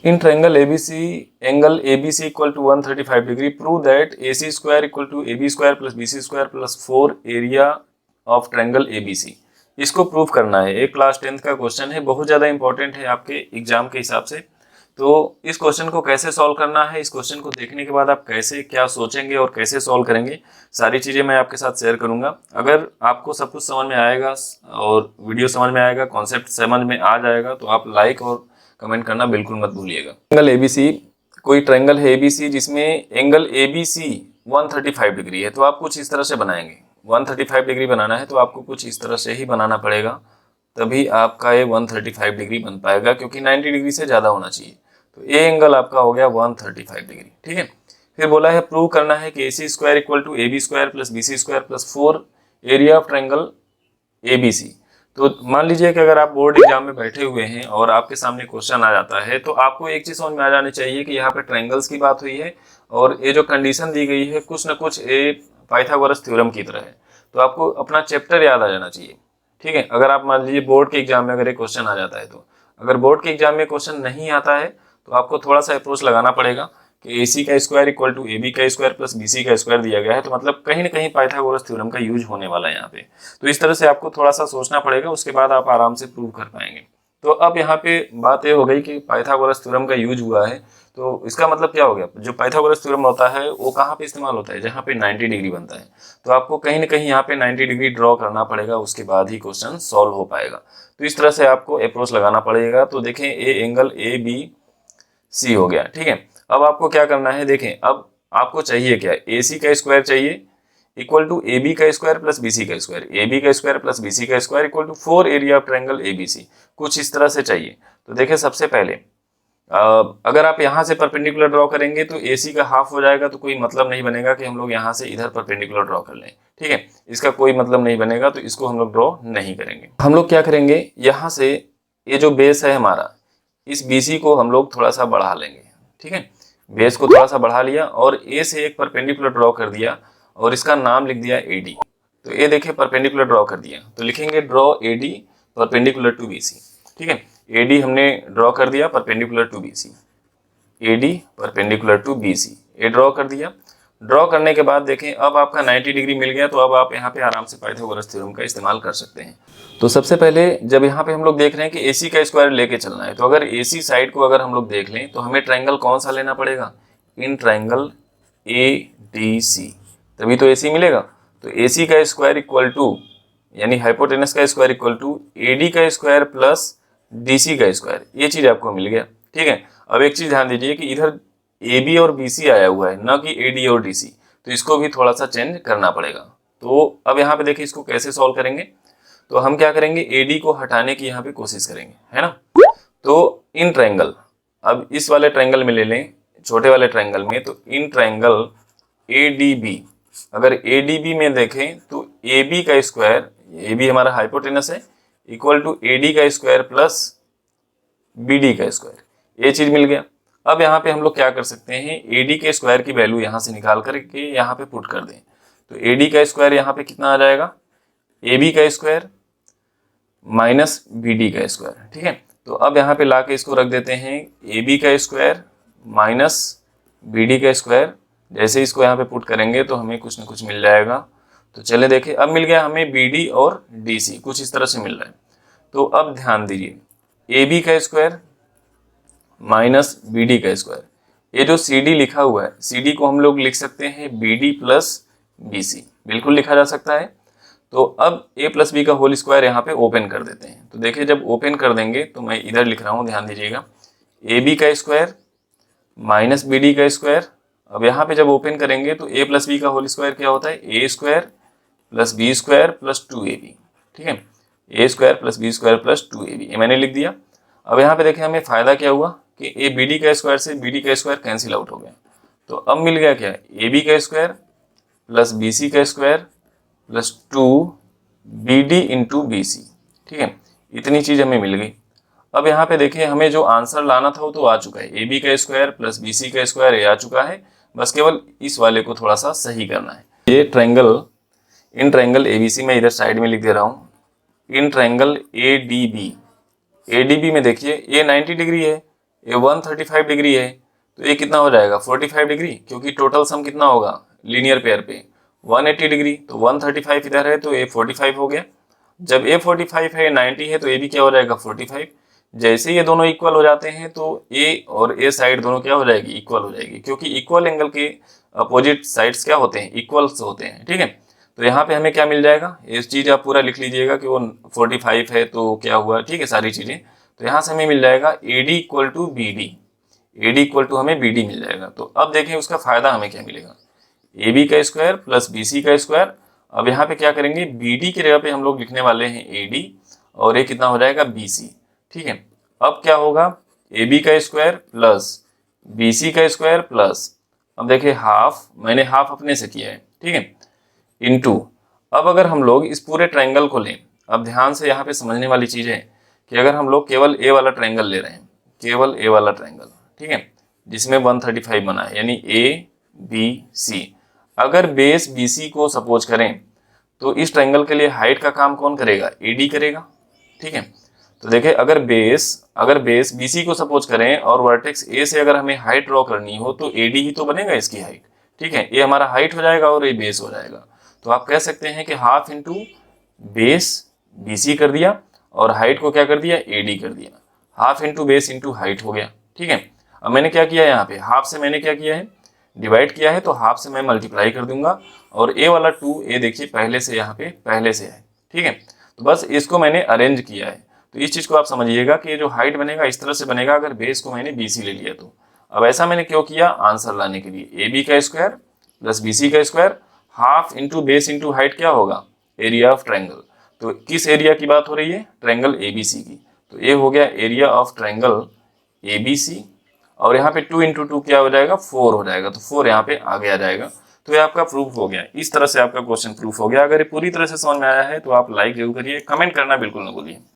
In triangle ABC, angle ABC equal to 135 degree. Prove that AC square equal to AB square plus BC square plus 4 area of triangle ABC. इसको prove करना है। एक class 10th का question है, बहुत ज़्यादा important है आपके एग्जाम के हिसाब से। तो इस क्वेश्चन को कैसे सॉल्व करना है, इस क्वेश्चन को देखने के बाद आप कैसे क्या सोचेंगे और कैसे सॉल्व करेंगे, सारी चीज़ें मैं आपके साथ शेयर करूंगा। अगर आपको सब कुछ समझ में आएगा और वीडियो समझ में आएगा, कॉन्सेप्ट समझ में आ जाएगा, तो आप लाइक और कमेंट करना बिल्कुल मत भूलिएगा। एंगल एबीसी, कोई ट्रायंगल है एबीसी जिसमें एंगल एबीसी 135 डिग्री है, तो आप कुछ इस तरह से बनाएंगे। 135 डिग्री बनाना है तो आपको कुछ इस तरह से ही बनाना पड़ेगा, तभी आपका ये 135 डिग्री बन पाएगा, क्योंकि 90 डिग्री से ज़्यादा होना चाहिए। तो ये एंगल आपका हो गया 135 डिग्री। ठीक है, फिर बोला है प्रूव करना है कि AC square equal to AB square plus BC square plus 4 area of triangle ABC। तो मान लीजिए कि अगर आप बोर्ड एग्जाम में बैठे हुए हैं और आपके सामने क्वेश्चन आ जाता है, तो आपको एक चीज समझ में आ जानी चाहिए कि यहाँ पे ट्रायंगल्स की बात हुई है और ये जो कंडीशन दी गई है कुछ ना कुछ ये पाइथागोरस थ्योरम की तरह है। तो आपको अपना चैप्टर याद आ जाना चाहिए। ठीक है, अगर आप मान लीजिए बोर्ड के एग्जाम में अगर एक क्वेश्चन आ जाता है, तो अगर बोर्ड के एग्जाम में क्वेश्चन नहीं आता है तो आपको थोड़ा सा अप्रोच लगाना पड़ेगा कि AC का स्क्वायर इक्वल टू AB का स्क्वायर प्लस BC का स्क्वायर दिया गया है, तो मतलब कहीं ना कहीं पाइथागोरस थ्योरम का यूज होने वाला है यहाँ पे। तो इस तरह से आपको थोड़ा सा सोचना पड़ेगा, उसके बाद आप आराम से प्रूव कर पाएंगे। तो अब यहाँ पे बात ये हो गई कि पाइथागोरस थ्योरम का यूज हुआ है, तो इसका मतलब क्या हो गया, जो पाइथागोरस थ्योरम होता है वो कहाँ पे इस्तेमाल होता है, जहाँ पे 90 डिग्री बनता है। तो आपको कहीं ना कहीं यहाँ पे 90 डिग्री ड्रॉ करना पड़ेगा, उसके बाद ही क्वेश्चन सॉल्व हो पाएगा। तो इस तरह से आपको अप्रोच लगाना पड़ेगा। तो देखें, ये एंगल ABC हो गया। ठीक है, अब आपको क्या करना है, देखें अब आपको चाहिए क्या, AC का स्क्वायर चाहिए इक्वल टू AB का स्क्वायर प्लस BC का स्क्वायर, AB का स्क्वायर प्लस BC का square equal to 4 area of triangle ABC, कुछ इस तरह से चाहिए। तो देखिए सबसे पहले अगर आप यहाँ से परपेंडिकुलर ड्रॉ करेंगे तो AC का हाफ हो जाएगा, तो कोई मतलब नहीं बनेगा कि हम लोग यहाँ से इधर परपेंडिकुलर ड्रॉ कर लें। ठीक है, इसका कोई मतलब नहीं बनेगा, तो इसको हम लोग ड्रॉ नहीं करेंगे। हम लोग क्या करेंगे, यहाँ से ये जो बेस है हमारा, इस BC को हम लोग थोड़ा सा बढ़ा लेंगे। ठीक है, बेस को थोड़ा सा बढ़ा लिया और A से एक परपेंडिकुलर ड्रॉ कर दिया और इसका नाम लिख दिया AD। तो ये देखिए परपेंडिकुलर ड्रॉ कर दिया, तो लिखेंगे draw AD perpendicular to BC। ठीक है, AD हमने ड्रॉ कर दिया perpendicular to BC, AD perpendicular to BC, ये ड्रॉ कर दिया। ड्रॉ करने के बाद देखें अब आपका 90 डिग्री मिल गया, तो अब आप यहाँ पे आराम से पाइथागोरस थ्योरम का इस्तेमाल कर सकते हैं। तो सबसे पहले जब यहाँ पे हम लोग देख रहे हैं कि AC का स्क्वायर लेके चलना है, तो अगर AC साइड को अगर हम लोग देख लें तो हमें ट्रायंगल कौन सा लेना पड़ेगा, इन ट्रायंगल ADC, तभी तो AC मिलेगा। तो AC का स्क्वायर इक्वल टू, यानी हाइपोटेनस का स्क्वायर इक्वल टू AD का स्क्वायर प्लस DC का स्क्वायर, ये चीज आपको मिल गया। ठीक है, अब एक चीज ध्यान दीजिए कि इधर AB और BC आया हुआ है, ना कि AD और DC, तो इसको भी थोड़ा सा चेंज करना पड़ेगा। तो अब यहाँ पे देखिए इसको कैसे सॉल्व करेंगे, तो हम क्या करेंगे, AD को हटाने की यहाँ पे कोशिश करेंगे, है ना। तो इन ट्रायंगल, अब इस वाले ट्रायंगल में ले लें, छोटे वाले ट्रायंगल में, तो इन ट्रायंगल ADB, अगर ADB में देखें तो AB का स्क्वायर, AB हमारा हाइपोटेनस है, इक्वल टू AD का स्क्वायर प्लस BD का स्क्वायर, ये चीज मिल गया। अब यहाँ पे हम लोग क्या कर सकते हैं, AD के स्क्वायर की वैल्यू यहाँ से निकाल करके यहाँ पे पुट कर दें। तो AD का स्क्वायर यहाँ पे कितना आ जाएगा, AB का स्क्वायर माइनस BD का स्क्वायर। ठीक है, तो अब यहाँ पे ला के इसको रख देते हैं, AB का स्क्वायर माइनस BD का स्क्वायर। जैसे इसको यहाँ पे पुट करेंगे तो हमें कुछ ना कुछ मिल जाएगा। तो चले देखें, अब मिल गया हमें BD और DC, कुछ इस तरह से मिल रहा है। तो अब ध्यान दीजिए, AB का स्क्वायर माइनस BD का स्क्वायर, ये जो CD लिखा हुआ है, CD को हम लोग लिख सकते हैं BD प्लस BC, बिल्कुल लिखा जा सकता है। तो अब A प्लस B का होल स्क्वायर यहाँ पे ओपन कर देते हैं। तो देखिए जब ओपन कर देंगे तो मैं इधर लिख रहा हूँ, ध्यान दीजिएगा, AB का स्क्वायर माइनस BD का स्क्वायर। अब यहाँ पे जब ओपन करेंगे तो A प्लस B का होल स्क्वायर क्या होता है, A square plus B square plus 2AB। ठीक है, A square plus B square plus 2AB, ये मैंने लिख दिया। अब यहाँ पे देखें हमें फायदा क्या हुआ कि A BD का स्क्वायर से BD का स्क्वायर कैंसिल आउट हो गया। तो अब मिल गया क्या, AB का स्क्वायर प्लस BC का square plus 2BD into BC। ठीक है, इतनी चीज हमें मिल गई। अब यहाँ पे देखिए हमें जो आंसर लाना था वो तो आ चुका है, AB का स्क्वायर प्लस BC का स्क्वायर ये आ चुका है, बस केवल इस वाले को थोड़ा सा सही करना है। ये ट्रायंगल, इन ट्रायंगल ABC में इधर साइड में लिख दे रहा हूँ, इन ट्रायंगल ADB, ADB में देखिए ये 90 डिग्री है, ये 135 डिग्री है तो ये कितना हो जाएगा 45 डिग्री, क्योंकि टोटल सम कितना होगा लीनियर पेयर पे 180 डिग्री, तो 135 इधर है तो ये 45 हो गया। जब ए 45 है 90 है तो ये भी क्या हो जाएगा 45। जैसे ये दोनों इक्वल हो जाते हैं तो ए और ए साइड दोनों क्या हो जाएगी इक्वल हो जाएगी, क्योंकि इक्वल एंगल के अपोजिट साइड्स क्या होते हैं इक्वल्स होते हैं, ठीक है। तो यहाँ पे हमें क्या मिल जाएगा, ये चीज़ आप पूरा लिख लीजिएगा कि वो 45 है तो क्या हुआ, ठीक है सारी चीज़ें। तो यहाँ से हमें मिल जाएगा A D equal to B D, A D equal to हमें बी डी मिल जाएगा। तो अब देखें उसका फायदा हमें क्या मिलेगा, ए बी का स्क्वायर प्लस बी सी का स्क्वायर। अब यहाँ पे क्या करेंगे बी डी की जगह पे हम लोग लिखने वाले हैं ए डी और ये कितना हो जाएगा बी सी, ठीक है। अब क्या होगा ए बी का स्क्वायर प्लस बी सी का स्क्वायर प्लस, अब देखिए हाफ, मैंने हाफ अपने से किया है, ठीक है, इनटू। अब अगर हम लोग इस पूरे ट्रायंगल को लें, अब ध्यान से यहाँ पे समझने वाली चीज़ है कि अगर हम लोग केवल ए वाला ट्रायंगल ले रहे हैं, केवल ए वाला ट्रायंगल, ठीक है, जिसमें 135 बना है यानी ए बी सी, अगर बेस बी सी को सपोज करें तो इस ट्रायंगल के लिए हाइट का काम कौन करेगा ए डी करेगा, ठीक है। तो देखिए अगर बेस बी सी को सपोज करें और वर्टेक्स ए से अगर हमें हाइट ड्रॉ करनी हो तो ए डी ही तो बनेगा इसकी हाइट, ठीक है। ये हमारा हाइट हो जाएगा और ये बेस हो जाएगा। तो आप कह सकते हैं कि half into base B C कर दिया और हाइट को क्या कर दिया ए डी कर दिया, half into base into height हो गया, ठीक है। अब मैंने क्या किया यहाँ पे, हाफ से मैंने क्या किया है डिवाइड किया है, तो हाफ से मैं मल्टीप्लाई कर दूंगा और ए वाला 2 ए देखिए पहले से यहाँ पे पहले से है, ठीक है। तो बस इसको मैंने अरेंज किया है। तो इस चीज़ को आप समझिएगा कि ये जो हाइट बनेगा इस तरह से बनेगा अगर बेस को मैंने बी सी ले लिया तो। अब ऐसा मैंने क्यों किया, आंसर लाने के लिए ए बी का स्क्वायर प्लस बी सी का square half into base into height क्या होगा एरिया ऑफ ट्रायंगल। तो किस एरिया की बात हो रही है, ट्रायंगल ए बी सी की। तो ये हो गया area of triangle A B C और यहाँ पे 2 इंटू 2 क्या हो जाएगा 4 हो जाएगा, तो 4 यहाँ पे आगे आ जाएगा। तो ये आपका प्रूफ हो गया, इस तरह से आपका क्वेश्चन प्रूफ हो गया। अगर ये पूरी तरह से समझ में आया है तो आप लाइक जरूर करिए, कमेंट करना बिल्कुल ना भूलिए।